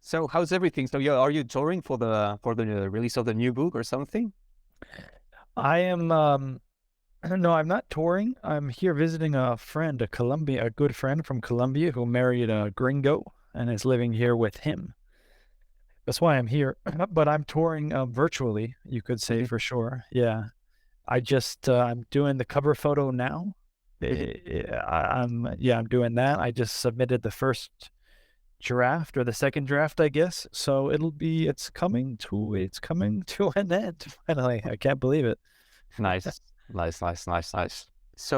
So how's everything? So are you touring for the release of the new book or something? I am, no, I'm not touring. I'm here visiting a friend, a good friend from Colombia who married a gringo and is living here with him. That's why I'm here. But I'm touring virtually, you could say Mhm, for sure. Yeah. I'm doing the cover photo now. mhm. I'm doing that. I just submitted the first draft or the second draft, I guess. So it's coming to an end finally. I can't believe it. Nice, nice, nice, nice, nice. So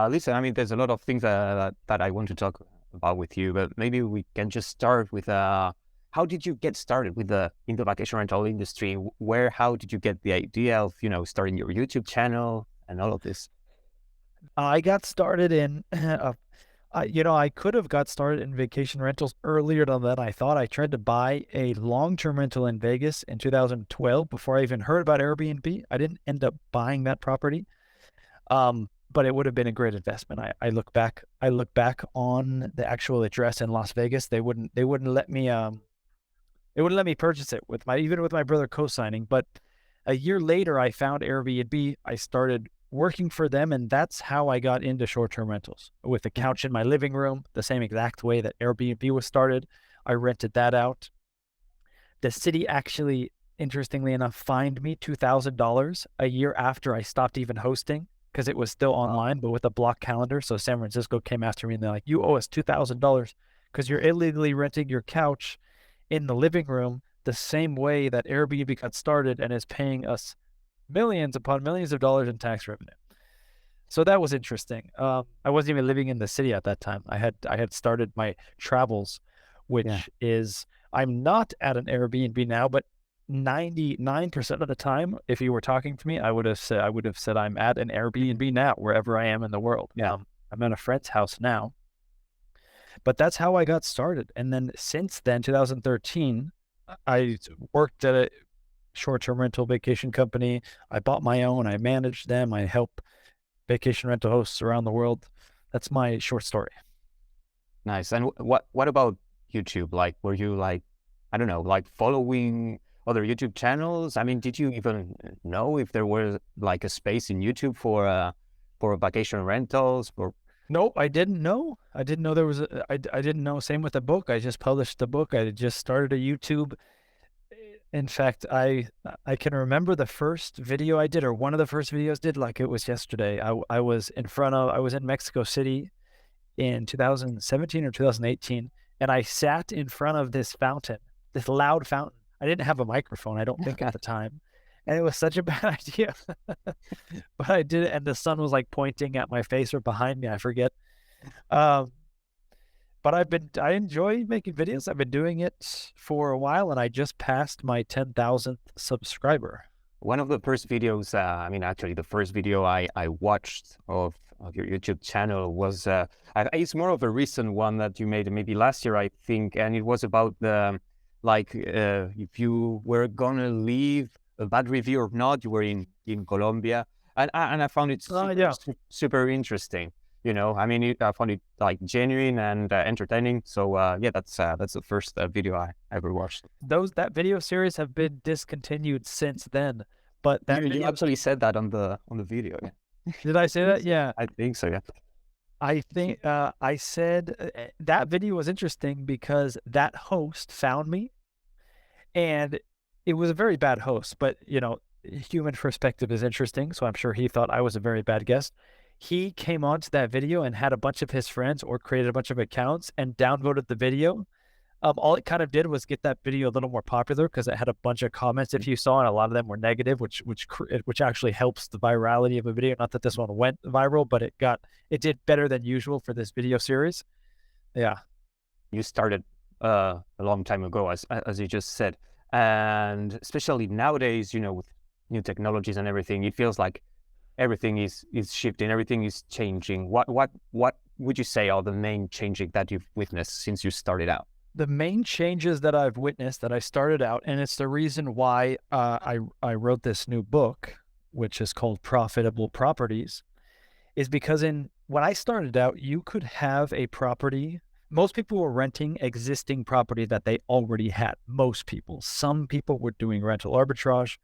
listen, I mean, there's a lot of things that I want to talk about with you, but maybe we can just start with how did you get started with the in the vacation rental industry? How did you get the idea of starting your YouTube channel and all of this? I got started in, I could have got started in vacation rentals earlier than that. I thought I tried to buy a long-term rental in Vegas in 2012 before I even heard about Airbnb. I didn't end up buying that property, but it would have been a great investment. I look back on the actual address in Las Vegas. They wouldn't let me purchase it even with my brother co-signing. But a year later, I found Airbnb. I started working for them, and that's how I got into short-term rentals with a couch in my living room, the same exact way that Airbnb was started. I rented that out. The city actually, interestingly enough, fined me $2,000 a year after I stopped even hosting because it was still Wow. online, but with a block calendar. So San Francisco came after me and they're like, "You owe us $2,000 because you're illegally renting your couch in the living room the same way that Airbnb got started and is paying us millions upon millions of dollars in tax revenue." So that was interesting. I wasn't even living in the city at that time. I had started my travels, Yeah. which is I'm not at an Airbnb now, but 99% of the time, if you were talking to me, I would have said I'm at an Mhm. Airbnb now, wherever I am in the world. Yeah. I'm at a friend's house now, but that's how I got started. And then since then, 2013, I worked at a short-term rental vacation company. I bought my own. I managed them. I help vacation rental hosts around the world. That's my short story. Nice. And what about YouTube? Like, were you like, I don't know, like following other YouTube channels? I mean, did you even know if there was like a space in YouTube for vacation rentals? For Nope, I didn't know. I didn't know there was I didn't know. Same with the book. I just published the book. I just started a YouTube. In fact, I can remember the first video I did, or one of the first videos I did, like it was yesterday. I was in Mexico City in 2017 or 2018, and I sat in front of this fountain, this loud fountain. I didn't have a microphone, I don't think at the time, and it was such a bad idea, but I did it, and the sun was like pointing at my face or behind me, I forget. Um, but I enjoy making videos. I've been doing it for a while, and I just passed my 10,000th subscriber. one of the first videos, I mean, actually, the first video I watched of your YouTube channel was, it's more of a recent one that you made maybe last year, I think, and it was about the, like, if you were gonna leave a bad review or not, you were in Colombia, and I found it Oh super yeah, super interesting. I mean, I found it like genuine and entertaining. So yeah, that's the first video I ever watched. that video series have been discontinued since then, but that You video. actually said that on the video. Yeah. Did I say that? Yeah. I think so. Yeah. I think I said that video was interesting because that host found me, and it was a very bad host, but human perspective is interesting, so I'm sure he thought I was a very bad guest. He came onto that video and had a bunch of his friends or created a bunch of accounts and downvoted the video. All it kind of did was get that video a little more popular because it had a bunch of comments if you saw, and a lot of them were negative, which actually helps the virality of a video. Not that this one went viral, but it did better than usual for this video series. Yeah. You started a long time ago, as you just said, and especially nowadays, with new technologies and everything, it feels like everything is shifting, everything is changing. What would you say are the main changes that you've witnessed since you started out? The main changes that I've witnessed that I started out, and it's the reason why I wrote this new book, which is called Profitable Properties, is because when I started out, you could have a property Most people were renting existing property that they already had. Most people. Some people were doing rental arbitrage,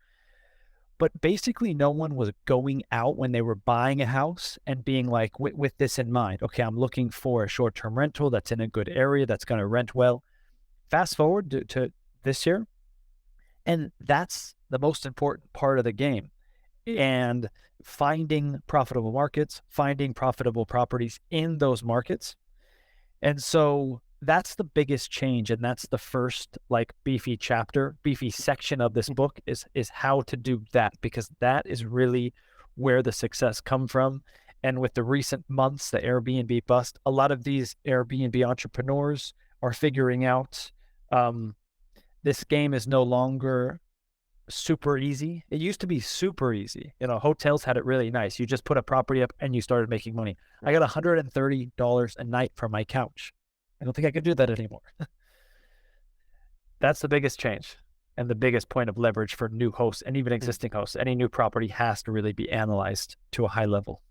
but basically no one was going out when they were buying a house and being like, with this in mind, okay, I'm looking for a short-term rental that's in a good area, that's going to rent well. Fast forward to this year, and that's the most important part of the game. And finding profitable markets, finding profitable properties in those markets. And so that's the biggest change. And that's the first like beefy section of this book is how to do that, because that is really where the success come from. And with the recent months, the Airbnb bust, a lot of these Airbnb entrepreneurs are figuring out this game is no longer super easy. It used to be super easy. You know, hotels had it really nice. You just put a property up and you started making money. I got $130 a night for my couch. I don't think I could do that anymore. That's the biggest change and the biggest point of leverage for new hosts and even existing hosts. Any new property has to really be analyzed to a high level.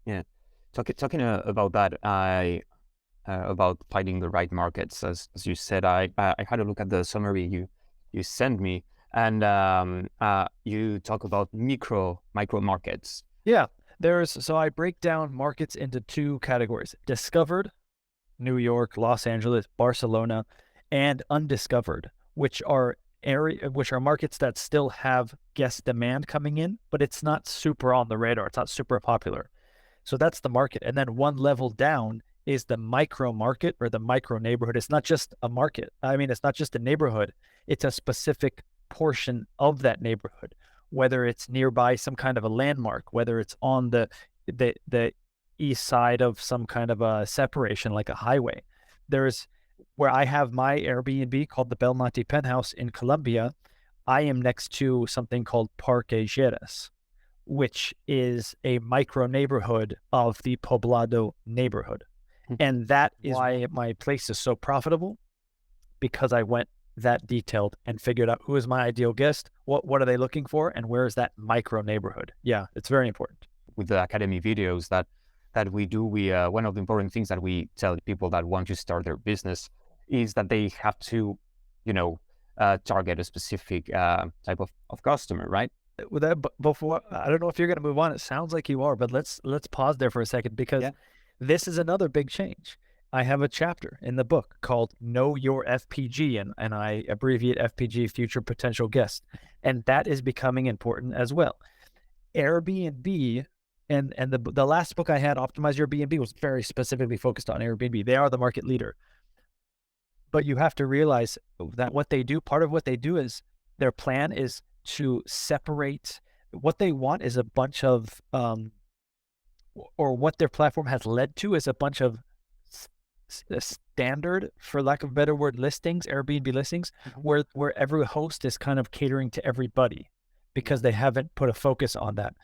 Yeah. Talking about that, about finding the right markets, as you said, I had a look at the summary you sent me, and you talk about micro markets. Yeah, so I break down markets into two categories: discovered, New York, Los Angeles, Barcelona, and undiscovered, which are markets that still have guest demand coming in, but it's not super on the radar. It's not super popular. So that's the market. And then one level down is the micro market or the micro neighborhood. It's not just a market. I mean, it's not just a neighborhood. It's a specific portion of that neighborhood, whether it's nearby some kind of a landmark, whether it's on the east side of some kind of a separation like a highway. There's where I have my Airbnb called the Belmonte Penthouse in Colombia. I am next to something called Parque Lleras, which is a micro neighborhood of the Poblado neighborhood. And that is why my place is so profitable, because I went that detailed and figured out who is my ideal guest, what are they looking for, and where is that micro neighborhood. Yeah, it's very important. With the academy videos that we do, one of the important things that we tell people that want to start their business is that they have to, target a specific type of customer, right? With that, before, I don't know if you're going to move on. It sounds like you are, but let's pause there for a second, because this is another big change. I have a chapter in the book called Know Your FPG, and I abbreviate FPG, Future Potential Guest, and that is becoming important as well. Airbnb and the last book I had, Optimize Your Bnb, was very specifically focused on Airbnb. They are the market leader. But you have to realize that what they do, part of what they do is their plan is to separate. What they want is a bunch of, or what their platform has led to is a bunch of standard, for lack of a better word, listings, Airbnb listings, where every host is kind of catering to everybody, because they haven't put a focus on that.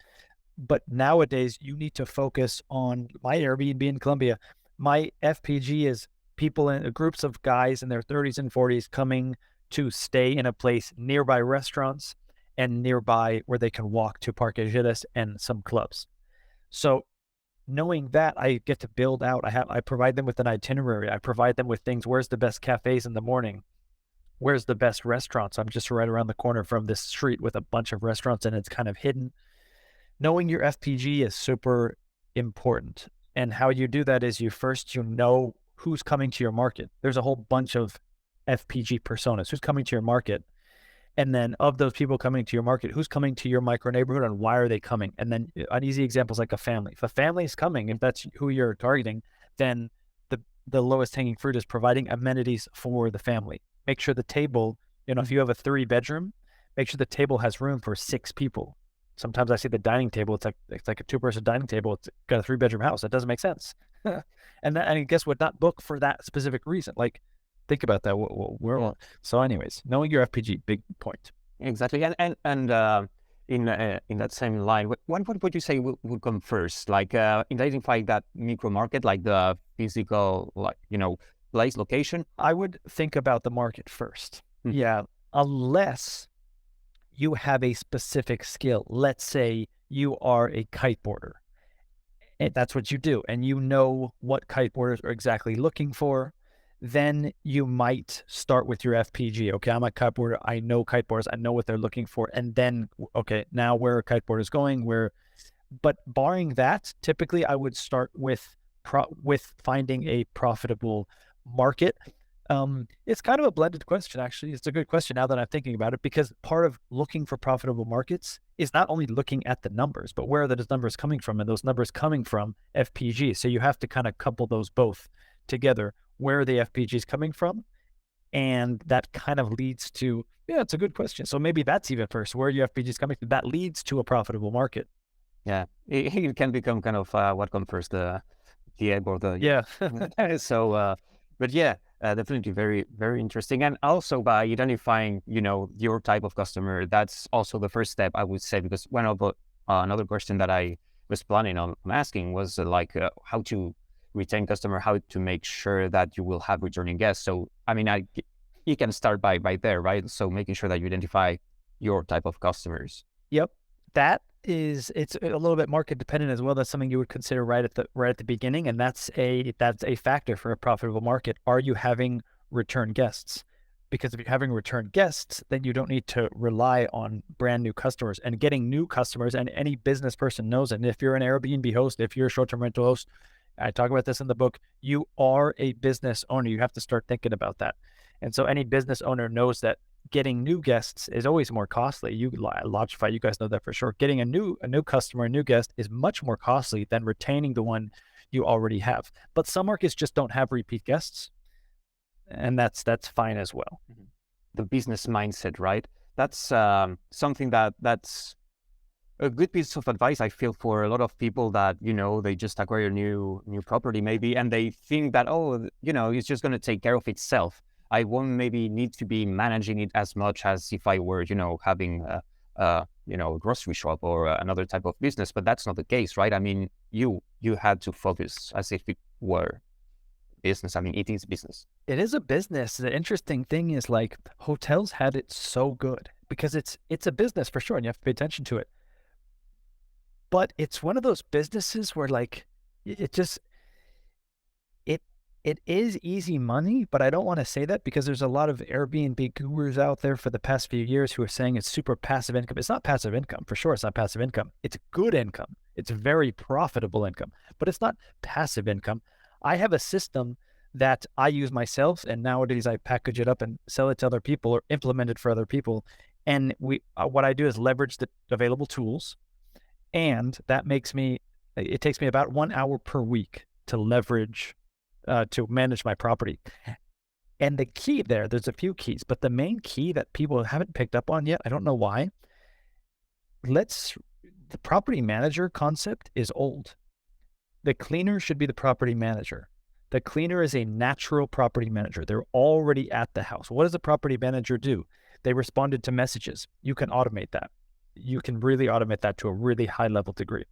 But nowadays, you need to focus on my Airbnb in Colombia. My FPG is people in groups of guys in their 30s and 40s coming to stay in a place nearby restaurants and nearby where they can walk to Parque Lleras and some clubs. So knowing that, I get to build out. I provide them with an itinerary. I provide them with things. Where's the best cafes in the morning? Where's the best restaurants? I'm just right around the corner from this street with a bunch of restaurants, and it's kind of hidden. Knowing your FPG is super important. And how you do that is you know who's coming to your market. There's a whole bunch of FPG personas. Who's coming to your market? And then of those people coming to your market, who's coming to your micro neighborhood and why are they coming? And then an easy example is like a family. If a family is coming, if that's who you're targeting, then the lowest hanging fruit is providing amenities for the family. Make sure the table, if you have a 3-bedroom, make sure the table has room for 6 people. Sometimes I see the dining table, it's like a 2-person dining table. It's got a 3-bedroom house. That doesn't make sense. and guess what? Not booked for that specific reason. Like, think about that. So anyways, knowing your FPG, big point. Exactly. And in that same line, what would you say would come first? Like identifying that micro market, like the physical, place, location? I would think about the market first. Yeah. Unless you have a specific skill. Let's say you are a kiteboarder, and that's what you do. And you know what kiteboarders are exactly looking for. then you might start with your FPG. Okay, I'm a kiteboarder. I know kiteboarders. I know what they're looking for. And then, okay, now where a kiteboard is going, but barring that, typically I would start with finding a profitable market. It's kind of a blended question, actually. It's a good question now that I'm thinking about it, because part of looking for profitable markets is not only looking at the numbers, but where are those numbers coming from? And those numbers coming from FPG. So you have to kind of couple those both together. Where are the FPGs coming from? And that kind of leads to, yeah, it's a good question. So maybe that's even first. Where are your FPGs coming from? That leads to a profitable market. Yeah, it can become kind of what comes first, the egg or the... Yeah. So, but yeah, definitely very, very interesting. And also by identifying, your type of customer, that's also the first step, I would say, because one of another question that I was planning on asking was how to retain customer, how to make sure that you will have returning guests. So, I mean, you can start by there, right? So making sure that you identify your type of customers. Yep. It's a little bit market dependent as well. That's something you would consider right at the beginning, and that's a factor for a profitable market. Are you having return guests? Because if you're having return guests, then you don't need to rely on brand new customers and getting new customers. And any business person knows it. And if you're an Airbnb host, if you're a short-term rental host, I talk about this in the book, you are a business owner. You have to start thinking about that. And so any business owner knows that getting new guests is always more costly. Lodgify, you guys know that for sure. Getting a new customer, a new guest is much more costly than retaining the one you already have. But some markets just don't have repeat guests, and that's fine as well. The business mindset, right? That's something that's a good piece of advice, I feel, for a lot of people that, they just acquire a new property maybe, and they think that, it's just going to take care of itself. I won't maybe need to be managing it as much as if I were, having a grocery shop or another type of business. But that's not the case, right? I mean, you had to focus as if it were business. I mean, it is business. It is a business. The interesting thing is, hotels had it so good because it's a business for sure, and you have to pay attention to it. But it's one of those businesses where it is easy money, but I don't want to say that because there's a lot of Airbnb gurus out there for the past few years who are saying it's super passive income. It's not passive income. For sure, it's not passive income. It's good income. It's very profitable income, but it's not passive income. I have a system that I use myself, and nowadays I package it up and sell it to other people or implement it for other people. And what I do is leverage the available tools, and that it takes me about 1 hour per week to leverage to manage my property. And the key there's a few keys, but the main key that people haven't picked up on yet, I don't know why, the property manager concept is old. The cleaner should be the property manager. The cleaner is a natural property manager. They're already at the house. What does a property manager do? They responded to messages. You can automate that. You can really automate that to a really high level degree.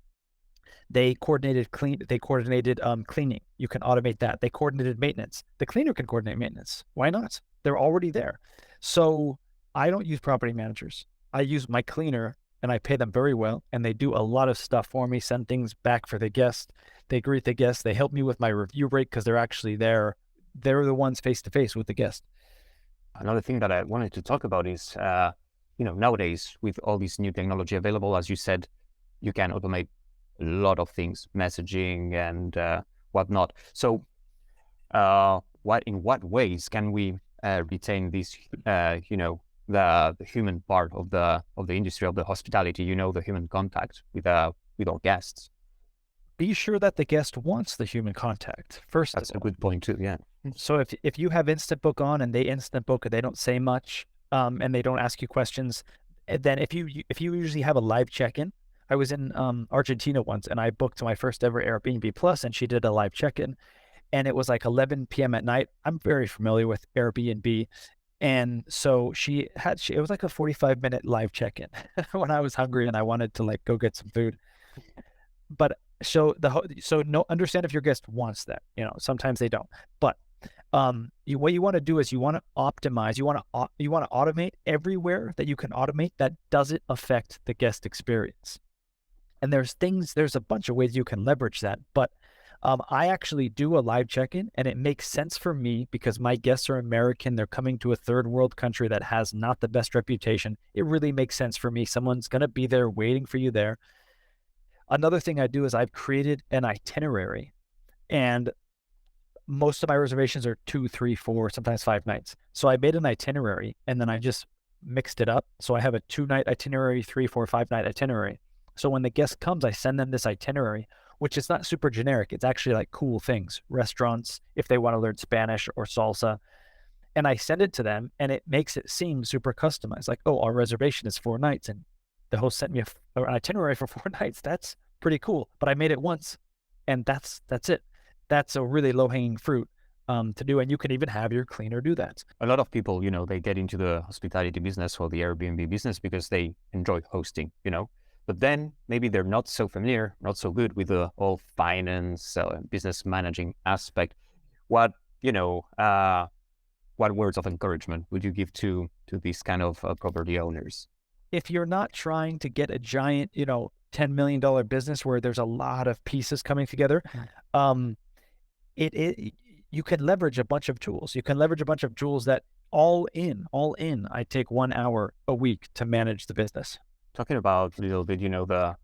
They coordinated cleaning. You can automate that. They coordinated maintenance. The cleaner can coordinate maintenance. Why not? They're already there. So I don't use property managers. I use my cleaner, and I pay them very well, and they do a lot of stuff for me, send things back for the guest. They greet the guest. They help me with my review rate because they're actually there. They're the ones face to face with the guest. Another thing that I wanted to talk about is, nowadays with all this new technology available, as you said, you can automate a lot of things, messaging and whatnot. So in what ways can we retain this, the human part of the industry of the hospitality, the human contact with our guests? Be sure that the guest wants the human contact first. That's a good point too. Yeah. So if you have instant book on and they instant book, they don't say much, and they don't ask you questions, then if you usually have a live check-in. I was in Argentina once, and I booked my first ever Airbnb Plus, and she did a live check-in, and it was like 11 p.m. at night. I'm very familiar with Airbnb, and so it was like a 45-minute live check-in when I was hungry and I wanted to go get some food. But understand if your guest wants that. Sometimes they don't. But what you want to do is you want to optimize. You want to automate everywhere that you can automate that doesn't affect the guest experience. And there's a bunch of ways you can leverage that, but I actually do a live check-in, and it makes sense for me because my guests are American. They're coming to a third world country that has not the best reputation. It really makes sense for me. Someone's going to be there waiting for you there. Another thing I do is I've created an itinerary, and most of my reservations are 2, 3, 4, sometimes 5 nights. So I made an itinerary, and then I just mixed it up. So I have a 2-night itinerary, 3, 4, 5-night itinerary. So when the guest comes, I send them this itinerary, which is not super generic. It's actually like cool things, restaurants, if they want to learn Spanish or salsa. And I send it to them, and it makes it seem super customized. Like, oh, our reservation is 4 nights, and the host sent me an itinerary for 4 nights. That's pretty cool. But I made it once, and that's it. That's a really low-hanging fruit to do, and you can even have your cleaner do that. A lot of people, they get into the hospitality business or the Airbnb business because they enjoy hosting. But then maybe they're not so familiar, not so good with the whole finance, business managing aspect. What words of encouragement would you give to these kind of property owners? If you're not trying to get a giant, $10 million business where there's a lot of pieces coming together, you can leverage a bunch of tools. You can leverage a bunch of tools that all in, I take 1 hour a week to manage the business. Talking about a little bit, the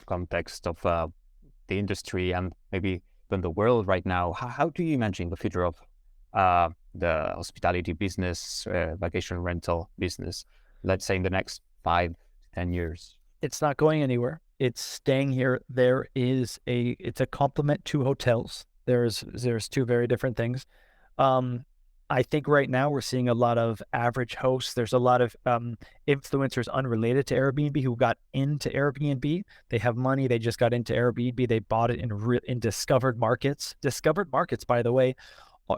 context of the industry and maybe even the world right now, how do you imagine the future of the hospitality business, vacation rental business, let's say in the next 5 to 10 years? It's not going anywhere. It's staying here. It's a complement to hotels. There's 2 very different things. I think right now we're seeing a lot of average hosts. There's a lot of influencers unrelated to Airbnb who got into Airbnb. They have money. They just got into Airbnb. They bought it in discovered markets. Discovered markets, by the way,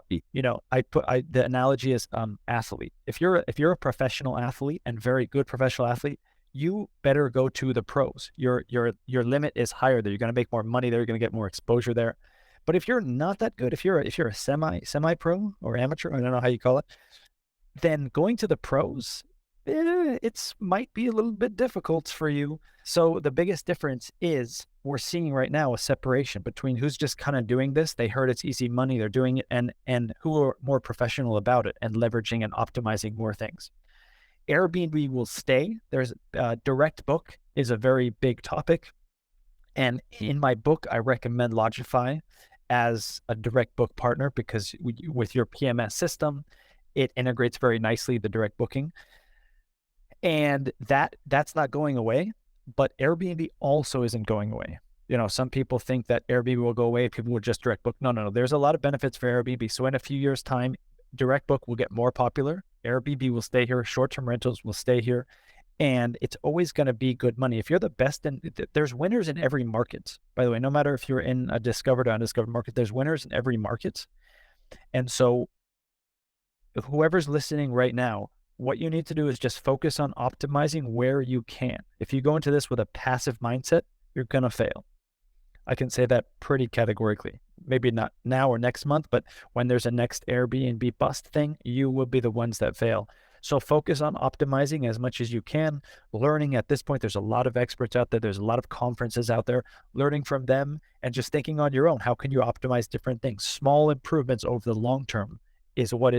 the analogy is athlete. If you're a professional athlete and very good professional athlete, you better go to the pros. Your limit is higher there. You're going to make more money there. You're going to get more exposure there. But if you're not that good, if you're a semi-pro or amateur, I don't know how you call it, then going to the pros, it might be a little bit difficult for you. So the biggest difference is we're seeing right now a separation between who's just kind of doing this. They heard it's easy money, they're doing it, and who are more professional about it and leveraging and optimizing more things. Airbnb will stay. There's direct book is a very big topic. And in my book, I recommend Lodgify as a direct book partner because with your PMS system, it integrates very nicely the direct booking. And that's not going away, but Airbnb also isn't going away. Some people think that Airbnb will go away. People will just direct book. No. There's a lot of benefits for Airbnb. So in a few years' time, direct book will get more popular. Airbnb will stay here. Short-term rentals will stay here. And it's always going to be good money. If you're the best, there's winners in every market. By the way, no matter if you're in a discovered or undiscovered market, there's winners in every market. And so whoever's listening right now, what you need to do is just focus on optimizing where you can. If you go into this with a passive mindset, you're going to fail. I can say that pretty categorically. Maybe not now or next month, but when there's a next Airbnb bust thing, you will be the ones that fail. So focus on optimizing as much as you can, learning at this point. There's a lot of experts out there. There's a lot of conferences out there, learning from them and just thinking on your own. How can you optimize different things? Small improvements over the long term is what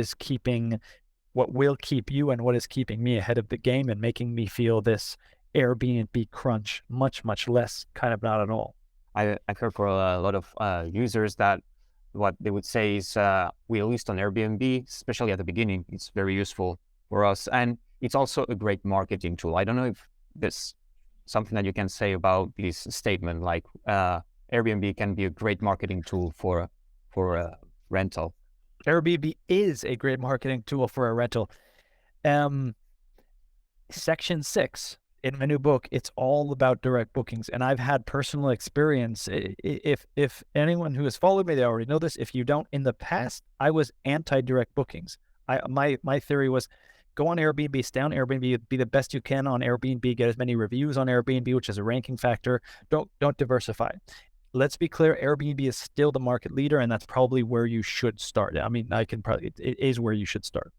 will keep you and what is keeping me ahead of the game and making me feel this Airbnb crunch much, much less, kind of not at all. I've heard for a lot of users that what they would say is we list on Airbnb, especially at the beginning. It's very useful for us. And it's also a great marketing tool. I don't know if there's something that you can say about this statement, like Airbnb can be a great marketing tool for a rental. Airbnb is a great marketing tool for a rental. Section 6 in my new book, it's all about direct bookings. And I've had personal experience. If anyone who has followed me, they already know this. If you don't, in the past, I was anti-direct bookings. My theory was go on Airbnb, stay on Airbnb, be the best you can on Airbnb, get as many reviews on Airbnb, which is a ranking factor. Don't diversify. Let's be clear, Airbnb is still the market leader, and that's probably where you should start. I mean, it is where you should start.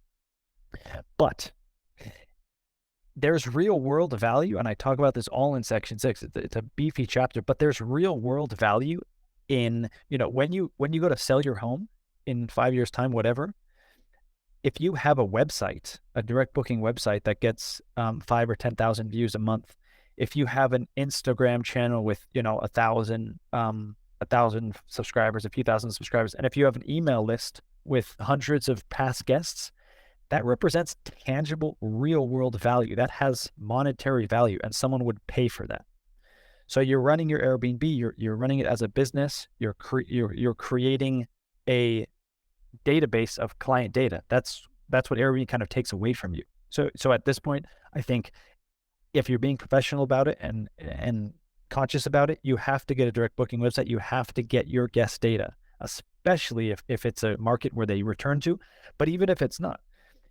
But there's real world value, and I talk about this all in section 6. It's a beefy chapter, but there's real world value in, when you go to sell your home in 5 years time, whatever, if you have a website, a direct booking website that gets 5 or 10,000 views a month, if you have an Instagram channel with, 1,000 subscribers, a few thousand subscribers, and if you have an email list with hundreds of past guests, that represents tangible real world value. That has monetary value, and someone would pay for that. So you're running your Airbnb, you're running it as a business, you're creating a database of client data. That's what Airbnb kind of takes away from you. So at this point, I think if you're being professional about it and conscious about it, you have to get a direct booking website. You have to get your guest data, especially if it's a market where they return to. But even if it's not,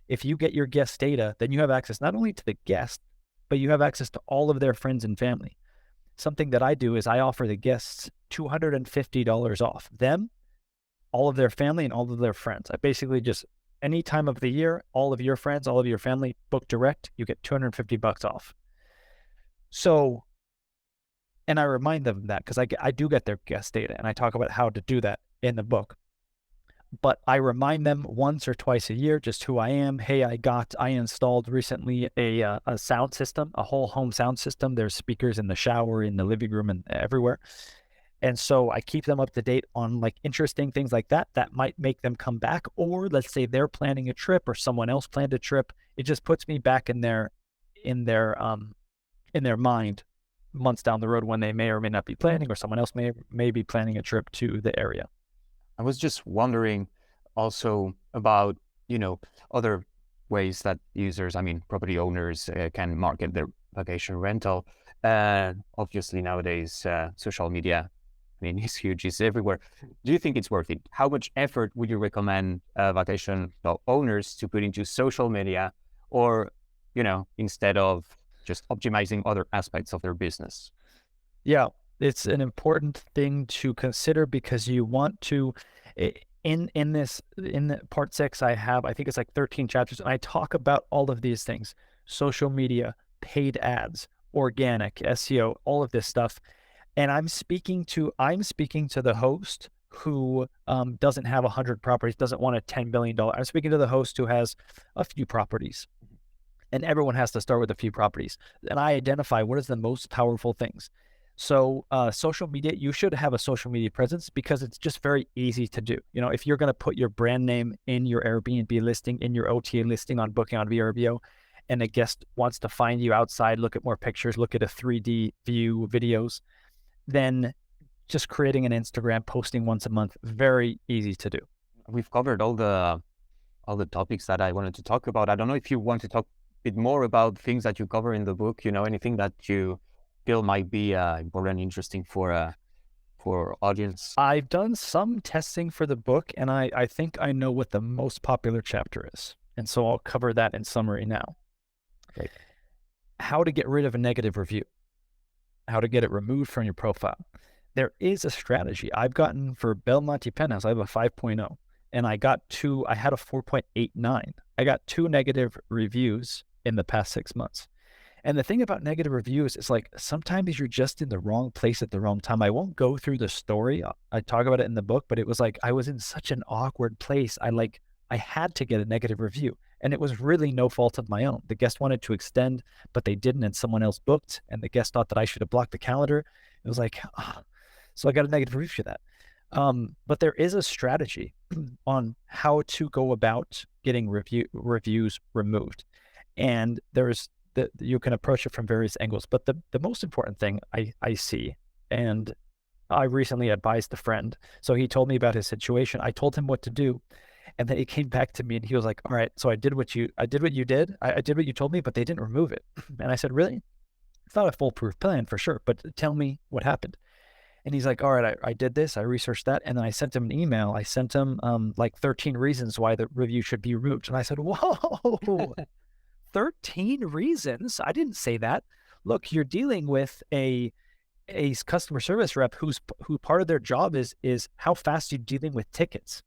if you get your guest data, then you have access not only to the guest, but you have access to all of their friends and family. Something that I do is I offer the guests $250 off them, all of their family, and all of their friends. I basically just, any time of the year, all of your friends, all of your family, book direct, you get $250 off. So, and I remind them of that because I do get their guest data, and I talk about how to do that in the book. But I remind them once or twice a year just who I am. Hey, I installed recently a sound system, a whole home sound system. There's speakers in the shower, in the living room, and everywhere. And so I keep them up to date on like interesting things like that might make them come back. Or let's say they're planning a trip or someone else planned a trip. It just puts me back in their mind months down the road when they may or may not be planning, or someone else may be planning a trip to the area. I was just wondering also about, other ways that users, property owners can market their vacation rental. Obviously nowadays, social media, it's huge, it's everywhere. Do you think it's worth it? How much effort would you recommend vacation owners to put into social media, or, instead of just optimizing other aspects of their business? Yeah, it's an important thing to consider because you want to, in the part 6, I think it's like 13 chapters, and I talk about all of these things: social media, paid ads, organic, SEO, all of this stuff. And I'm speaking to the host who doesn't have 100 properties, doesn't want a $10 billion. I'm speaking to the host who has a few properties. And everyone has to start with a few properties. And I identify what is the most powerful things. So social media, you should have a social media presence because it's just very easy to do. If you're going to put your brand name in your Airbnb listing, in your OTA listing on Booking on VRBO, and a guest wants to find you outside, look at more pictures, look at a 3D view videos, then just creating an Instagram, posting once a month, very easy to do. We've covered all the topics that I wanted to talk about. I don't know if you want to talk a bit more about things that you cover in the book, anything that you feel might be important and interesting for audience. I've done some testing for the book, and I think I know what the most popular chapter is. And so I'll cover that in summary now. Great. How to get rid of a negative review. How to get it removed from your profile. There is a strategy. I've gotten for Belmonte Penthouse, I have a 5.0, and I had a 4.89. I got 2 negative reviews in the past 6 months. And the thing about negative reviews is like, sometimes you're just in the wrong place at the wrong time. I won't go through the story. I talk about it in the book, but it was like, I was in such an awkward place. I had to get a negative review, and it was really no fault of my own. The guest wanted to extend, but they didn't, and someone else booked, and the guest thought that I should have blocked the calendar. It was like, so I got a negative review for that. But there is a strategy on how to go about getting reviews removed. And you can approach it from various angles. But the most important thing I see, and I recently advised a friend, so he told me about his situation. I told him what to do, and then he came back to me and he was like, all right, so I did what you did. I did what you told me, but they didn't remove it. And I said, really? It's not a foolproof plan for sure, but tell me what happened. And he's like, all right, I did this, I researched that, and then I sent him an email. I sent him like 13 reasons why the review should be removed. And I said, whoa, 13 reasons? I didn't say that. Look, you're dealing with a customer service rep who part of their job is how fast you're dealing with tickets.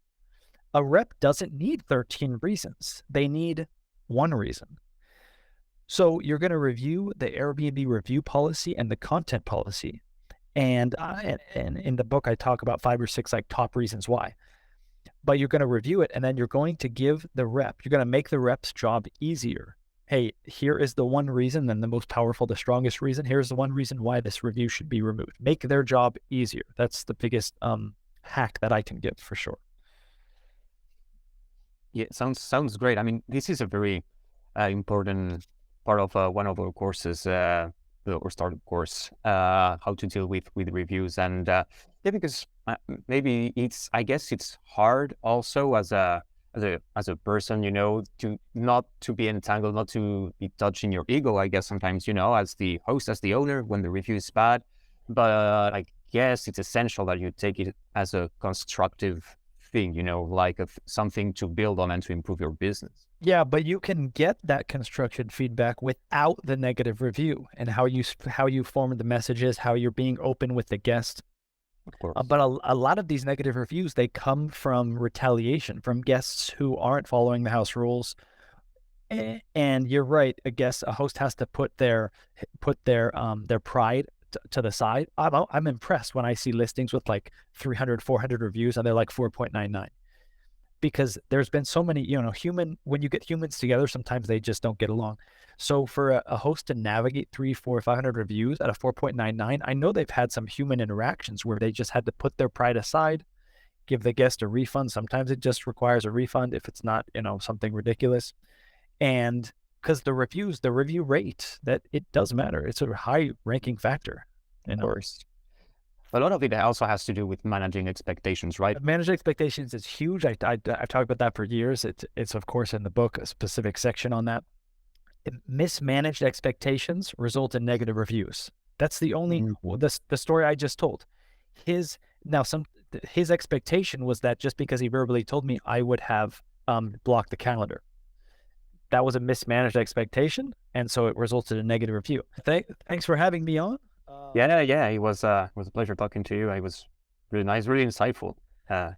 A rep doesn't need 13 reasons. They need 1 reason. So you're going to review the Airbnb review policy and the content policy. And in the book, I talk about 5 or 6 like top reasons why. But you're going to review it, and then you're going to give the rep, you're going to make the rep's job easier. Hey, here is the one reason, then the most powerful, the strongest reason. Here's the one reason why this review should be removed. Make their job easier. That's the biggest hack that I can give for sure. Yeah, sounds great. I mean, this is a very important part of one of our courses, or startup course, how to deal with reviews. And yeah, because maybe I guess it's hard also as a person, to not to be entangled, not to be touching your ego, I guess sometimes, as the host, as the owner, when the review is bad. But I guess it's essential that you take it as a constructive thing, like something to build on and to improve your business. Yeah, but you can get that constructive feedback without the negative review, and how you form the messages, how you're being open with the guest. Of course. But a lot of these negative reviews, they come from retaliation from guests who aren't following the house rules. And you're right, a host has to put their pride to the side. I'm impressed when I see listings with like 300, 400 reviews and they're like 4.99. Because there's been so many, when you get humans together, sometimes they just don't get along. So for a host to navigate 300, 400, 500 reviews at a 4.99, I know they've had some human interactions where they just had to put their pride aside, give the guest a refund. Sometimes it just requires a refund if it's not, something ridiculous. And because the review rate, that it does matter. It's a high ranking factor. Of course. A lot of it also has to do with managing expectations, right? Managing expectations is huge. I've talked about that for years. It's of course in the book, a specific section on that. Mismanaged expectations result in negative reviews. That's the only the story I just told. His expectation was that just because he verbally told me, I would have blocked the calendar. That was a mismanaged expectation, and so it resulted in a negative review. Thanks for having me on. Yeah, it was a pleasure talking to you. It was really nice, really insightful. Yeah.